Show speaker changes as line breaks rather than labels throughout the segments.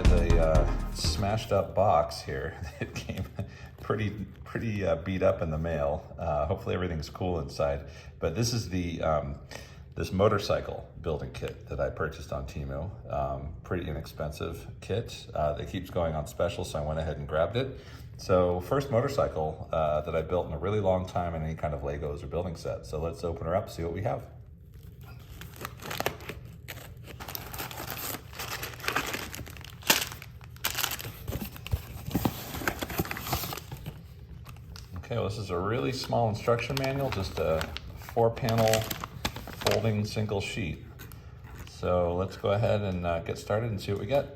by the smashed up box here. It came pretty beat up in the mail. Hopefully everything's cool inside. But this is the this motorcycle building kit that I purchased on Temu. Pretty inexpensive kit that keeps going on special, so I went ahead and grabbed it. So first motorcycle that I built in a really long time in any kind of Legos or building set. So let's open her up, see what we have. Okay, well, this is a really small instruction manual, just a 4-panel folding single sheet. So let's go ahead and get started and see what we get.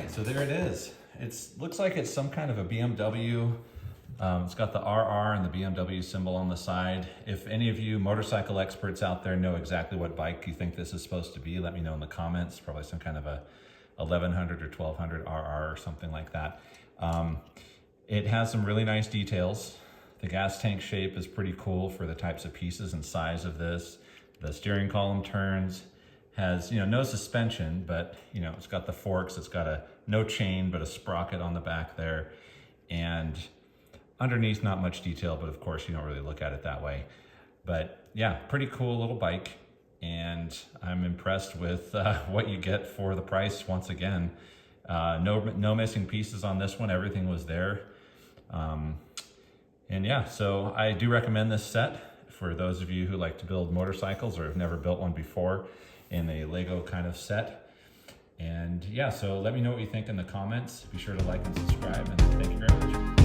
So there it is. It looks like it's some kind of a BMW. It's got the RR and the BMW symbol on the side. If any of you motorcycle experts out there know exactly what bike you think this is supposed to be, let me know in the comments. Probably some kind of a 1100 or 1200 RR or something like that. It has some really nice details. The gas tank shape is pretty cool for the types of pieces and size of this. The steering column turns. Has, no suspension, but, it's got the forks. It's got no chain, but a sprocket on the back there. And underneath, not much detail, but of course, you don't really look at it that way. But yeah, pretty cool little bike. And I'm impressed with what you get for the price once again. No missing pieces on this one. Everything was there. And yeah, so I do recommend this set for those of you who like to build motorcycles or have never built one before in a Lego kind of set. And yeah, so let me know what you think in the comments. Be sure to like and subscribe, and thank you very much.